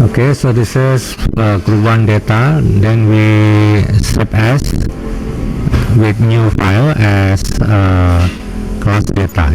Okay, so this is group 1 data, then we save as with new file as class data.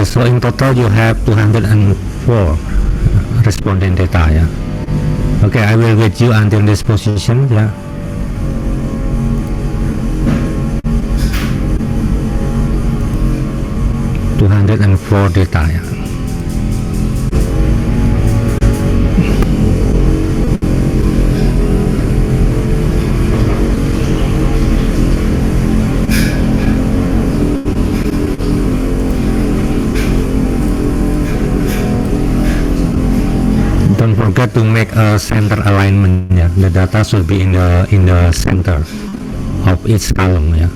Okay, so in total you have 204 respondent data, yeah. Okay, I will wait you until this position, yeah. ...204 data, yeah. Don't forget to make a center alignment, yeah. The data should be in the center of each column, yeah.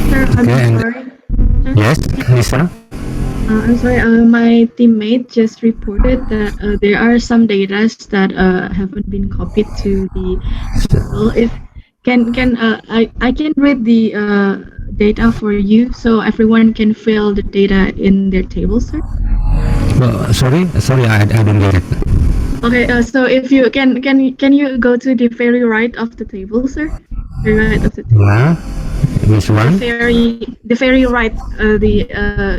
Sir, I'm Okay, and sorry. yes, Lisa. I'm sorry. My teammate just reported that there are some data that haven't been copied to the table. If can I can read the data for you so everyone can fill the data in their table, sir. Sorry, I didn't get it. Okay. So if you can you go to the very right of the table, sir? Very right of the table. Yeah, which one? The very right. The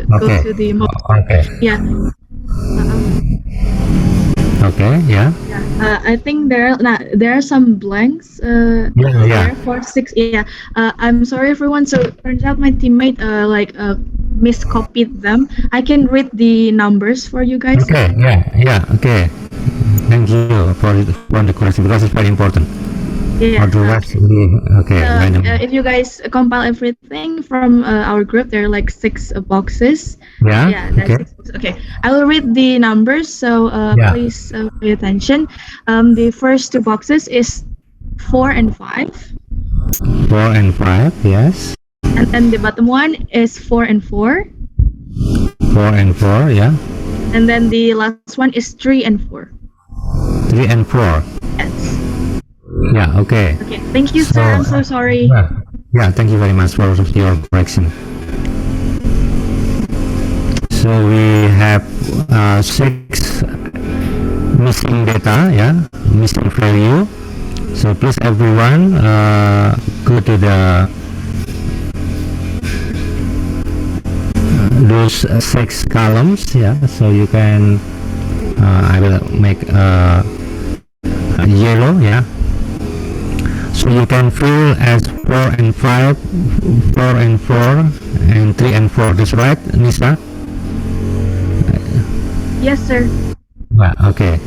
go Okay, to the most. okay, Yeah. okay, yeah, Yeah, I think there are some blanks yeah. there for six. Yeah, I'm sorry everyone. So turns out my teammate miscopied them. I can read the numbers for you guys. Okay, yeah, okay. Thank you for the correction because it's very important. Yeah. Otherwise, okay, random. If you guys compile everything from our group, there are like six boxes. Yeah, Yeah, there are okay, six boxes. Okay, I will read the numbers. So yeah, please pay attention. The first two boxes is 4 and 5. 4 and 5, yes. And then the bottom one is 4 and 4. 4 and 4, yeah. And then the last one is 3 and 4. 3 and 4. Yes. Yeah, okay. Okay. Thank you, sir. I'm so sorry. Yeah, thank you very much for your correction. So we have 6 missing data, yeah, missing value. So please everyone go to the those 6 columns, yeah. So you can I will make yellow, yeah. So you can fill as 4 and 5, 4 and 4, and 3 and 4. That's right, Nisa? Yes, sir. Yeah, okay.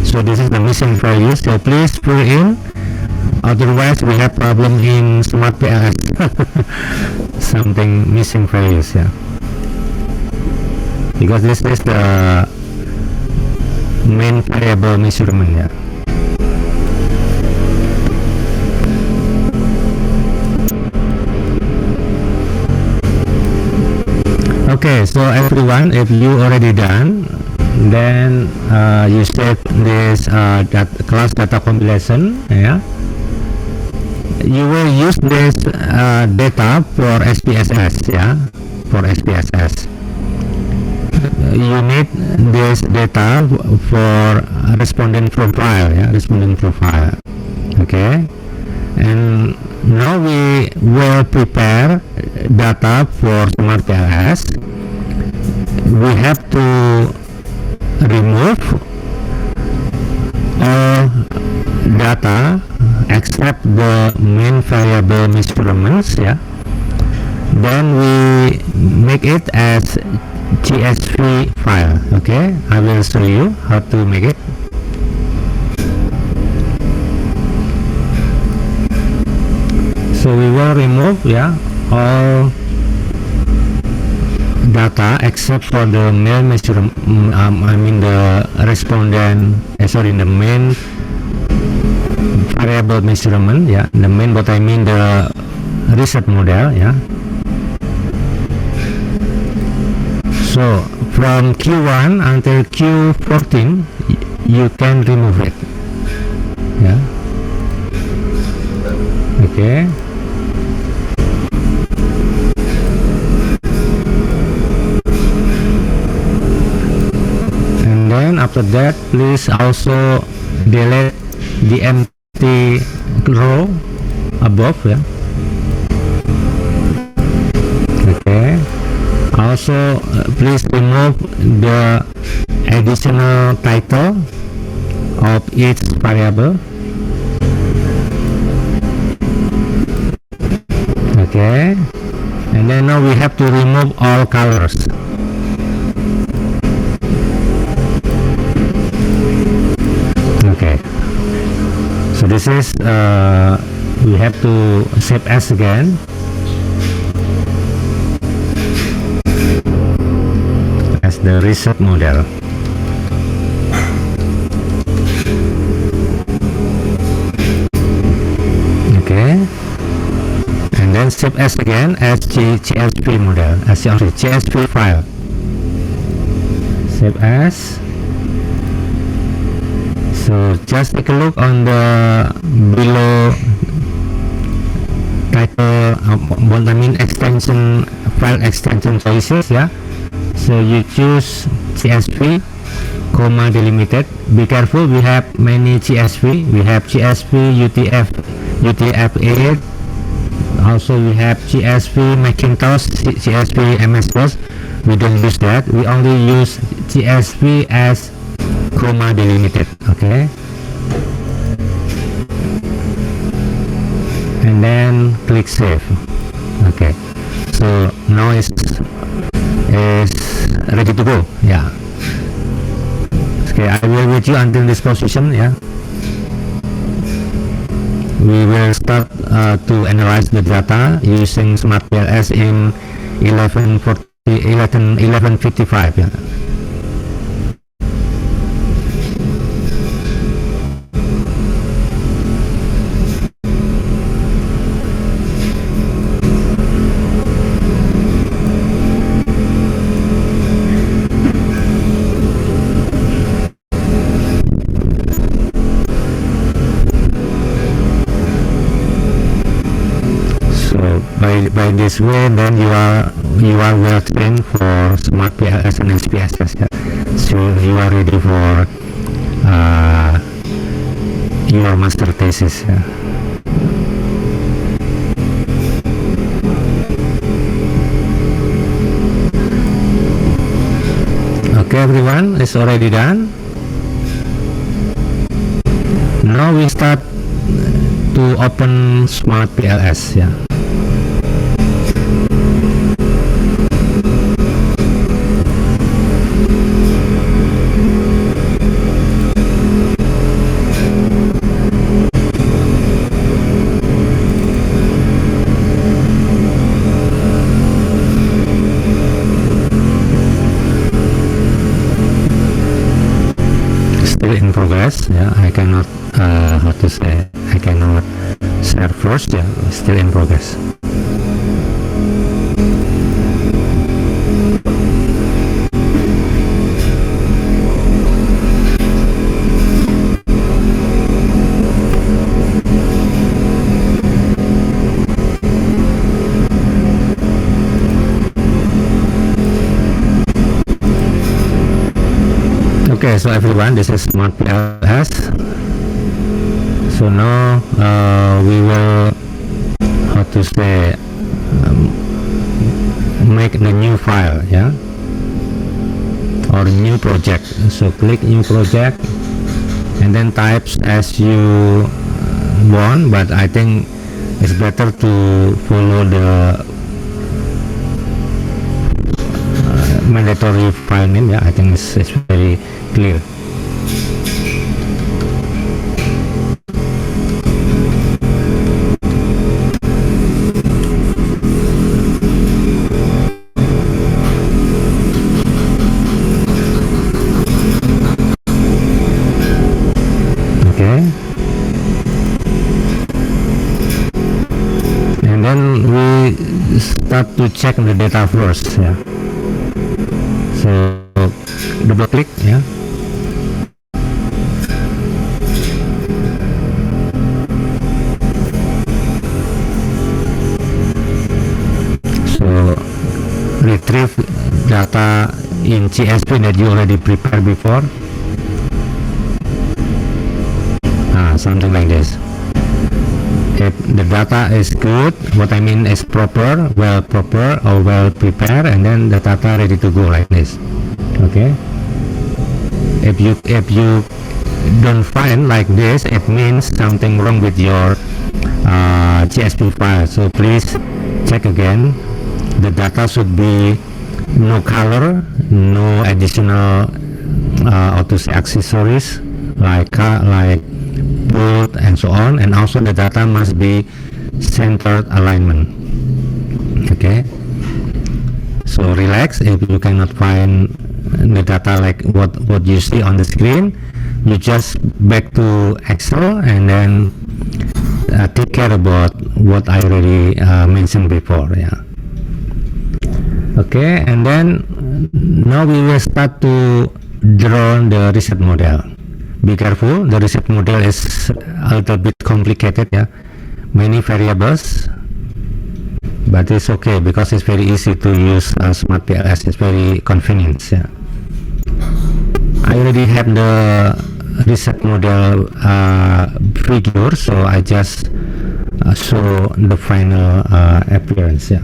So this is the missing value. So please fill in. Otherwise, we have problem in Smart PLS. Something missing values, yeah. Because this is the main variable measurement, yeah. Okay, so everyone, if you already done, then you save this class data compilation, yeah. You will use this data for SPSS, yeah, for SPSS. You need this data for respondent profile, yeah, respondent profile. Okay, and now we will prepare data for Smart PLS. We have to remove all data except the main variable measurements, yeah. Then we make it as CSV file. Okay, I will show you how to make it. So we will remove, yeah, all data except for the main measurement. I mean the respondent. The main variable measurement. Yeah, the main. What I mean the reset model. Yeah. So from Q1 until Q14, you can remove it. Yeah. Okay. after that, please also delete the empty row above, yeah. Okay. Also, please remove the additional title of each variable. Okay. And then now we have to remove all colors. Okay. So this is we have to save as again. As the reset model. Okay. And then save as again as CSV model, sorry, CSV file. Save as. So just take a look on the below title, extension, file extension choices, yeah. So you choose CSV, comma delimited. Be careful, we have many CSV. We have CSV UTF-8. Also we have CSV Macintosh, CSV MS-DOS. We don't use that. We only use CSV as comma delimited. Okay. And then click save. Okay. So now is ready to go. Yeah. Okay, I will wait you until this position. Yeah. We will start to analyze the data using SmartPLS in 1155. Yeah. By this way, then you are well trained for SmartPLS and SPSS. Yeah. So you are ready for your master thesis. Yeah. Okay, everyone, it's already done. Now we start to open SmartPLS. Yeah. In progress. Yeah, I cannot how to say, I cannot share first. Yeah, still in progress. Okay, so everyone, this is SmartPLS. So now we will, how to say, make the new file, yeah, or new project. So click new project and then types as you want, but I think it's better to follow the mandatory file name. Yeah, I think it's very clear. Okay, and then we start to check the data first. Yeah. So double click, yeah. So retrieve data in CSV that you already prepared before. something like this. If the data is good, what I mean is proper or well prepared, and then the data ready to go like this. Okay, if you don't find like this, it means something wrong with your GSP file. So please check again. The data should be no color, no additional accessories like bold and so on, and also the data must be centered alignment. Okay, so relax if you cannot find the data like what you see on the screen. You just back to Excel and then take care about what I already mentioned before. Yeah. Okay, and then now we will start to draw the reset model. Be careful, the reset model is a little bit complicated, yeah, many variables, but it's okay because it's very easy to use Smart PLS. It's very convenient. Yeah. I already have the reset model figure, so I just show the final appearance. Yeah.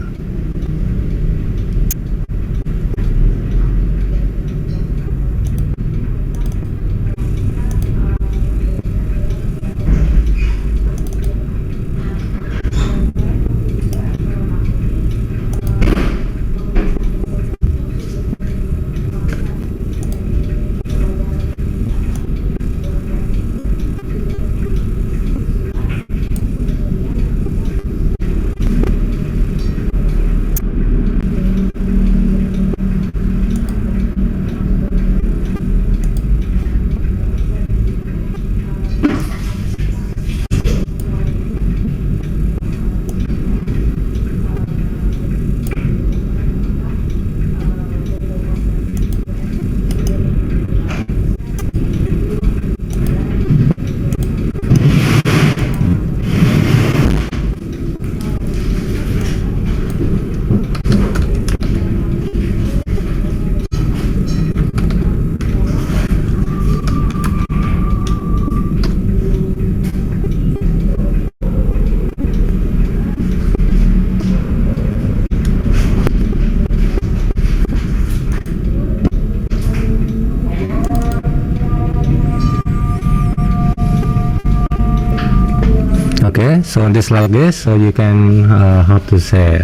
Okay, so this like this, so you can how to say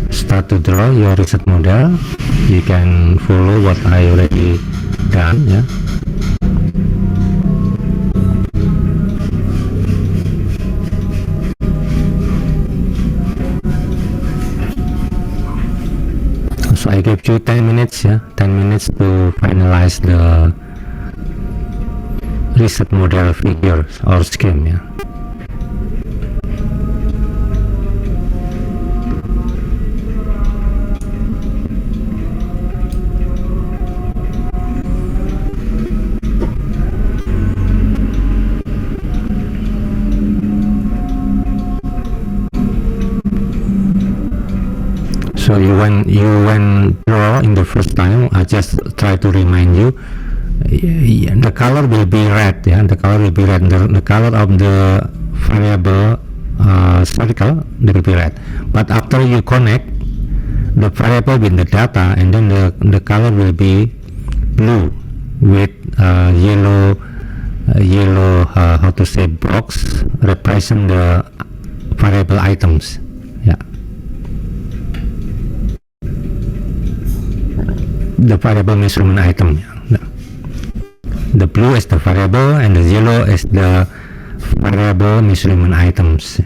start to draw your reset model. You can follow what I already done. Yeah. So I give you 10 minutes, yeah, 10 minutes to finalize the reset model figure or scheme. Yeah. So you when draw in the first time, I just try to remind you, the color will be red. Yeah, the color will be red. The color of the variable circle will be red. But after you connect the variable with the data, and then the color will be blue with yellow how to say box represent the variable items. Yeah. The variable measurement item. The blue is the variable and the yellow is the variable measurement items.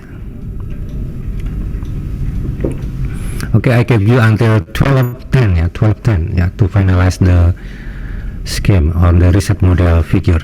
Okay, I give you until 12:10, yeah, 12:10, yeah, to finalize the scheme or the reset model figure.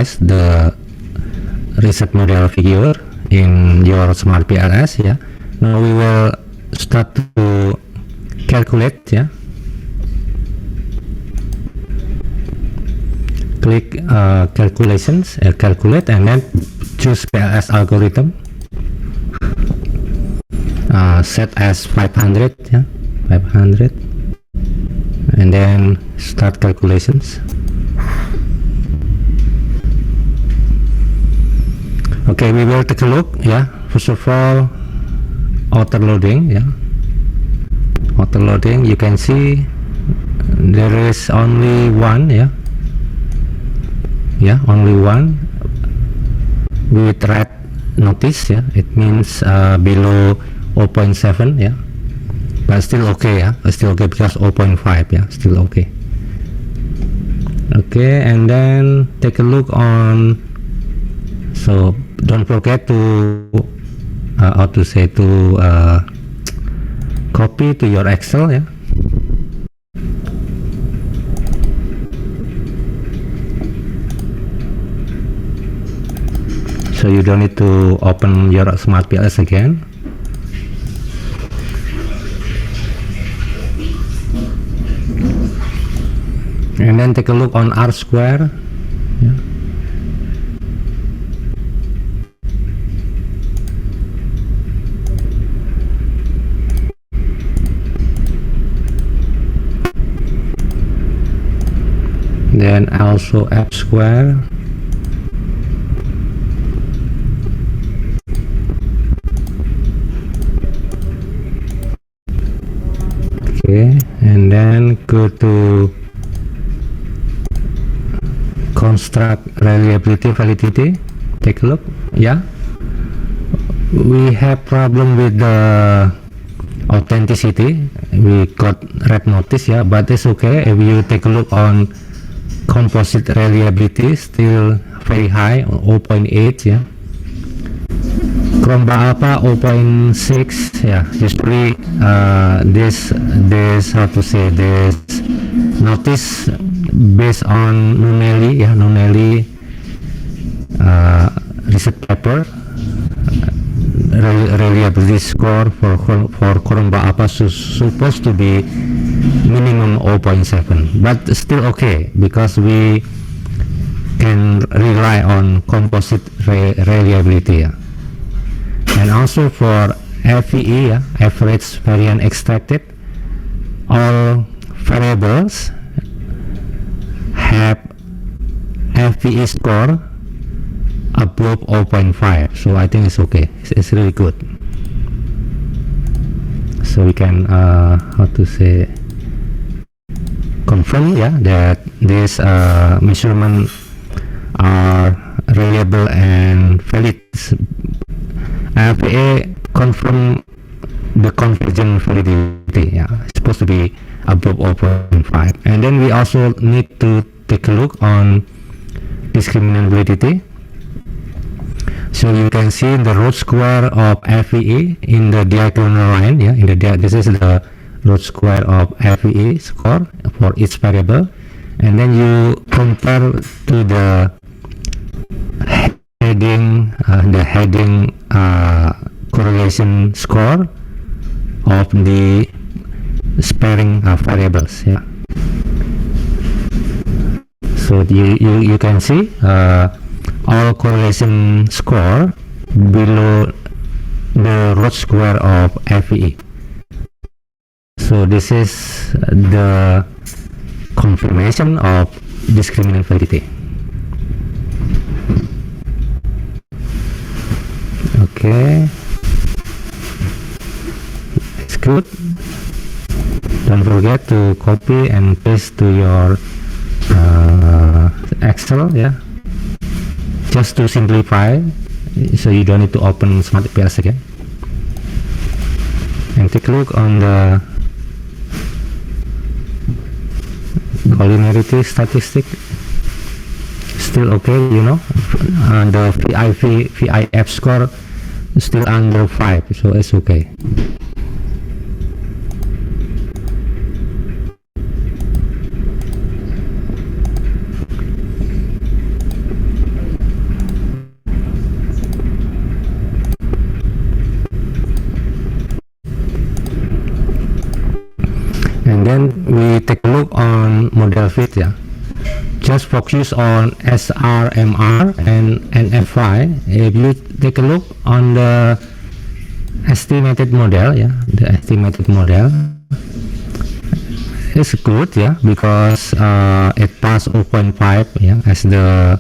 visualize the reset model figure in your smart PLS. Yeah, now we will start to calculate. Yeah, click calculations, calculate, and then choose PLS algorithm, set as 500. Yeah, 500, and then start calculations. Okay, we will take a look. Yeah, first of all, auto loading. Yeah, auto loading, you can see there is only one. Yeah, only one with red notice. Yeah, it means below 0.7. Yeah, but still okay. Yeah, still okay because 0.5. Yeah, still okay. Okay, and then take a look on, so don't forget to copy to your Excel. Yeah, so you don't need to open your smart PLS again. And then take a look on R square. Yeah. Then also F square. Okay, and then go to construct reliability validity. Take a look. Yeah, we have problem with the authenticity. We got red notice. Yeah, but it's okay. If you take a look on composite reliability, still very high, 0.8. Yeah, Chromebook Alpha 0.6. Yeah, usually this how to say, this notice based on Nunelli. Yeah, Nunelli reset paper, reliability score for Chromebook Alpha supposed to be minimum 0.7, but still okay because we can rely on composite reliability. Yeah. And also for FVE, yeah, average variance extracted, all variables have FVE score above 0.5, so I think it's okay. It's really good. So we can how to say, confirm, yeah, that these measurements are reliable and valid. FVE confirm the convergent validity. Yeah, it's supposed to be above 0.5. And then we also need to take a look on discriminant validity. So you can see the root square of FVE in the diagonal line. Yeah, this is the root square of FVE score for each variable, and then you compare to the heading correlation score of the sparing variables. Yeah, so you can see all correlation score below the root square of FVE. So this is the confirmation of discriminant validity. Okay, it's good. Don't forget to copy and paste to your Excel. Yeah, just to simplify, so you don't need to open Smart PLS again. And take a look on the collinearity statistic. Still okay, you know, the VIF score is still under 5, so it's okay. we take a look on model fit, yeah. Just focus on SRMR and NFI. If you take a look on the estimated model, yeah, the estimated model is good, yeah, because it passed 0.5, yeah, as the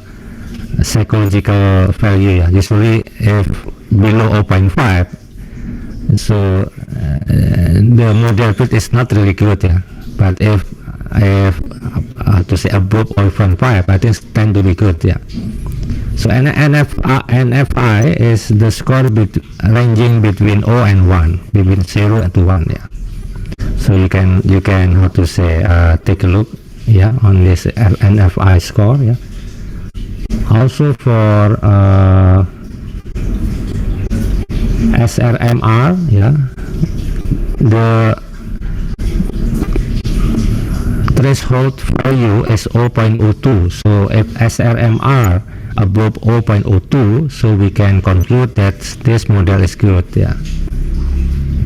psychological value, yeah. Usually if below 0.5, so the model fit is not really good, yeah. But if to say above 0.5, I think it tend to be good, yeah. So NFI is the score ranging between 0 and 1, between 0 to 1, yeah. So you can how to say take a look, yeah, on this NFI score, yeah. Also for SRMR, yeah, the threshold value is 0.02. So if SRMR above 0.02, so we can conclude that this model is good, yeah.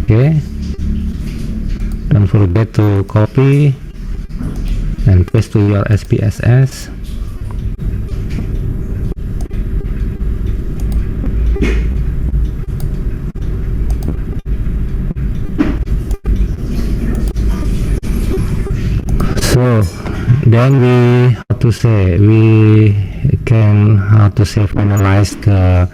Okay, don't forget to copy and paste to your SPSS. So then we can finalize the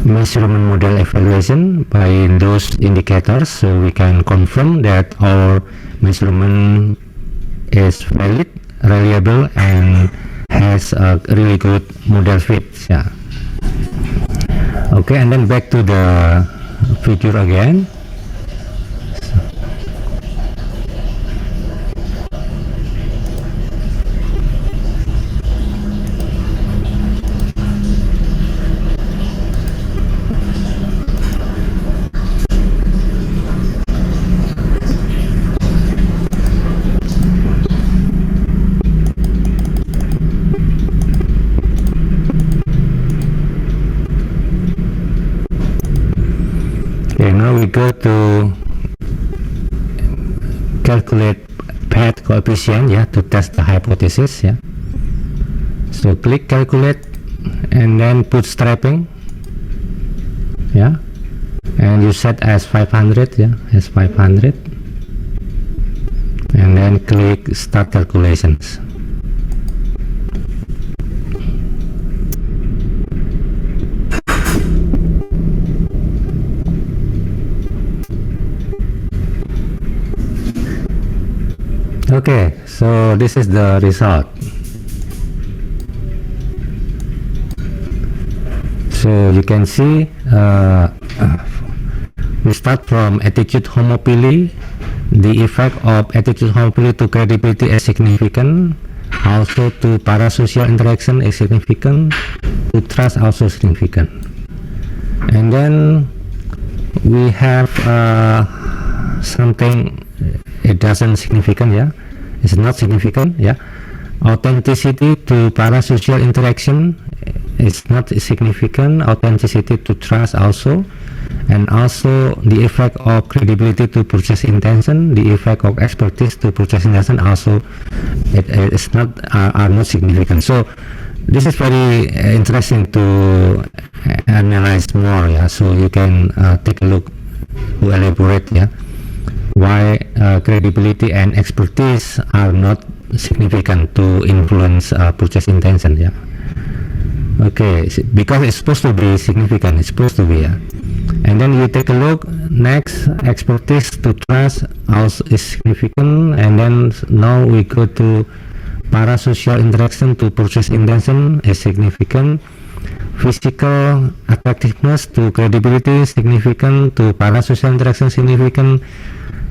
measurement model evaluation by those indicators, so we can confirm that our measurement is valid, reliable, and has a really good model fit, yeah. Okay, and then back to the figure again. Now we go to calculate path coefficient, yeah, to test the hypothesis, yeah. So click calculate and then bootstrapping, yeah, and you set as 500, yeah, as 500, and then click start calculations. Okay, so this is the result. So you can see we start from attitude homophily. The effect of attitude homophily to credibility is significant. Also to parasocial interaction is significant. To trust also significant. And then we have something it doesn't significant, yeah. It's not significant, yeah. Authenticity to parasocial interaction is not significant. Authenticity to trust also, and also the effect of credibility to purchase intention, the effect of expertise to purchase intention also it's not are not significant. So this is very interesting to analyze more, yeah. So you can take a look to elaborate, yeah, why credibility and expertise are not significant to influence purchase intention, yeah. Okay, because it's supposed to be significant, it's supposed to be, yeah. And then you take a look next, expertise to trust also is significant. And then now we go to parasocial interaction to purchase intention is significant. Physical attractiveness to credibility significant, to parasocial interaction significant,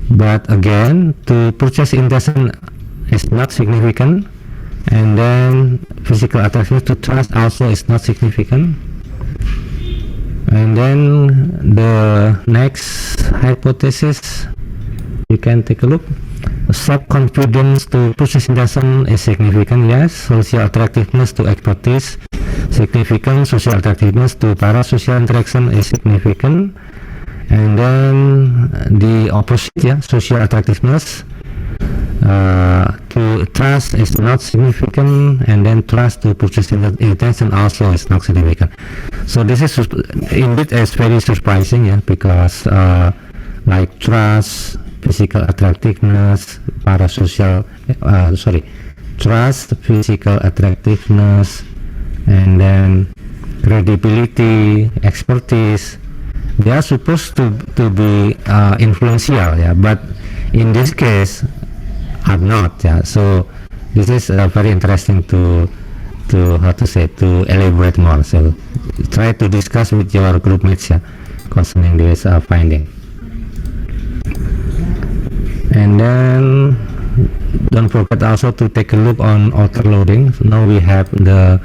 but again to purchase intention is not significant. And then physical attractiveness to trust also is not significant. And then the next hypothesis, you can take a look. Self-confidence to purchase intention is significant, yes. Social attractiveness to expertise significant. Social attractiveness to parasocial interaction is significant. And then the opposite, yeah, social attractiveness. To trust is not significant, and then trust to purchase intention also is not significant. So this is indeed is very surprising, yeah, because like trust, physical attractiveness, parasocial, trust, physical attractiveness, and then credibility, expertise, they are supposed to be influential, yeah, but in this case are not, yeah. So this is very interesting to how to say, to elaborate more. So try to discuss with your group mates, yeah, concerning this finding. And then don't forget also to take a look on author loading. So now we have the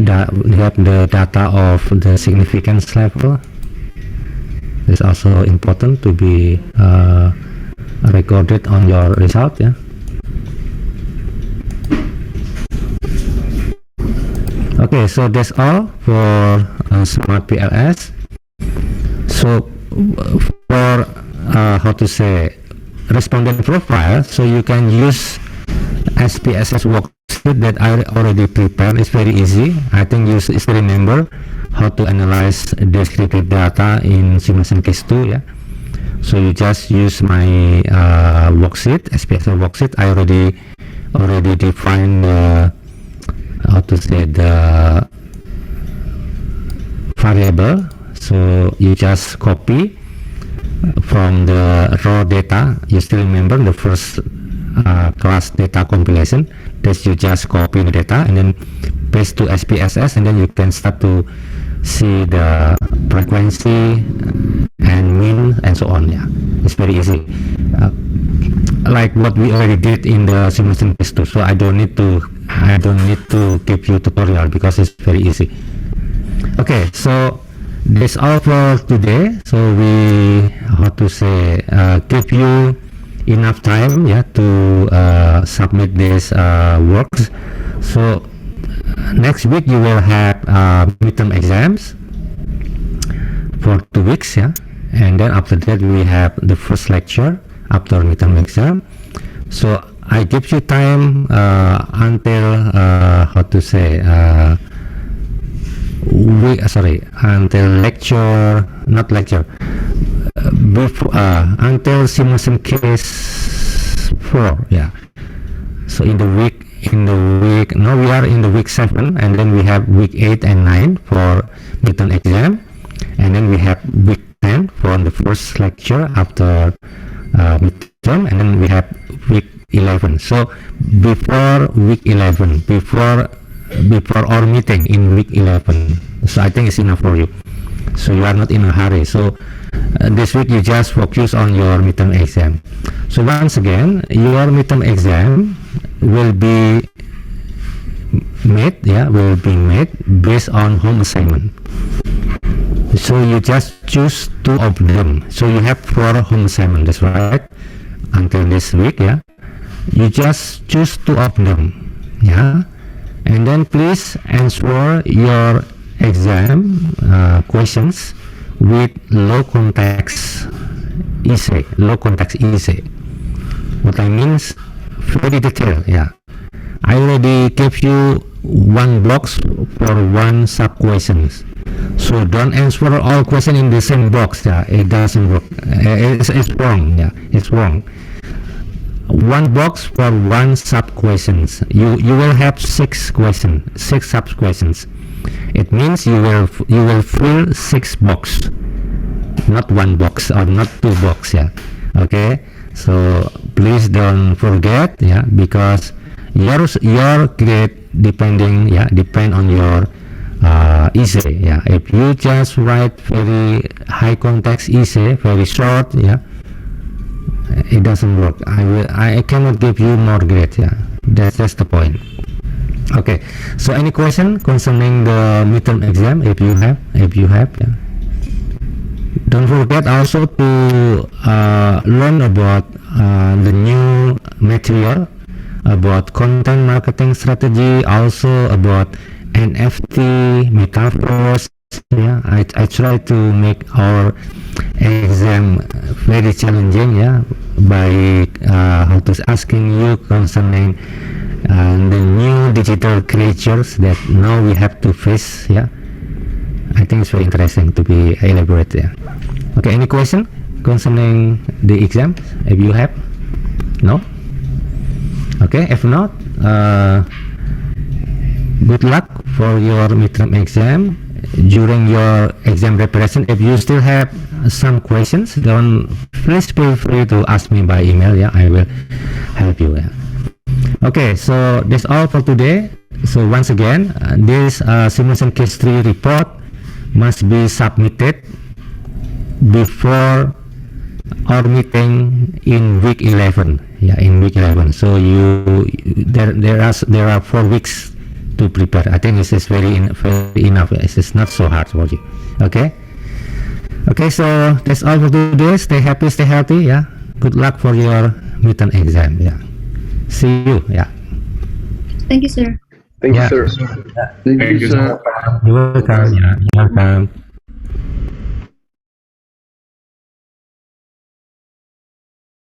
data of the significance level. It's also important to be recorded on your result, yeah. Okay, so that's all for Smart PLS. So for how to say, respondent profile, so you can use SPSS worksheet that I already prepared. It's very easy. I think you still remember how to analyze descriptive data in simulation case 2, yeah. So you just use my worksheet, SPSS worksheet. I already defined the how to say, the variable. So you just copy from the raw data. You still remember the first class data compilation, that you just copy the data and then paste to SPSS, and then you can start to see the frequency and mean and so on, yeah. It's very easy, like what we already did in the simulation case 2. So I don't need to give you tutorial because it's very easy. Okay, so that's all for today. So we, how to say, give you enough time, yeah, to submit this works. So next week you will have midterm exams for 2 weeks, yeah, and then after that we have the first lecture after midterm exam. So I give you time until how to say, until lecture, not lecture, before until simulation case 4, yeah. So in the week, now we are in the week 7, and then we have week 8 and 9 for midterm exam, and then we have week 10 for the first lecture after midterm, and then we have week 11. So before week 11, before our meeting in week 11, so I think it's enough for you. So you are not in a hurry. So this week you just focus on your midterm exam. So once again, your midterm exam will be made, yeah, based on home assignment. So you just choose 2 of them. So you have 4 home assignments, that's right, until this week, yeah. You just choose 2 of them, yeah, and then please answer your exam questions with low context essay. What I mean is very detailed, yeah. I already gave you 1 box for 1 sub questions. So don't answer all questions in the same box, yeah. It doesn't work. It's wrong, yeah. It's wrong. 1 box for 1 sub questions. You will have 6 sub questions. It means you will fill 6 box, not 1 box or not 2 box, yeah. Okay, so please don't forget, yeah, because your grade depend on your essay, yeah. If you just write very high context essay, very short, yeah, it doesn't work. I cannot give you more grade, yeah. That's the point. Okay, so any question concerning the midterm exam, if you have, yeah. Don't forget also to learn about the new material about content marketing strategy, also about NFT, metaverse, Yeah, I try to make our exam very challenging, yeah, by how to asking you concerning the new digital creatures that now we have to face. Yeah, I think it's very interesting to be elaborate. Yeah. Okay, any question concerning the exam? If you have, no. Okay, if not, good luck for your midterm exam. During your exam preparation, if you still have some questions, please feel free to ask me by email. Yeah, I will help you. Yeah. Okay, so that's all for today. So once again, this simulation case 3 report must be submitted before our meeting in week 11. Yeah, in week 11. So there are 4 weeks to prepare. I think this is very enough. It's not so hard for you. Okay. Okay, so that's all for today. Stay happy, stay healthy. Yeah. Good luck for your midterm exam. Yeah. See you. Yeah. Thank you, sir. Thank Yeah. you, sir. Thank you, sir. You're welcome. Yeah. You're welcome.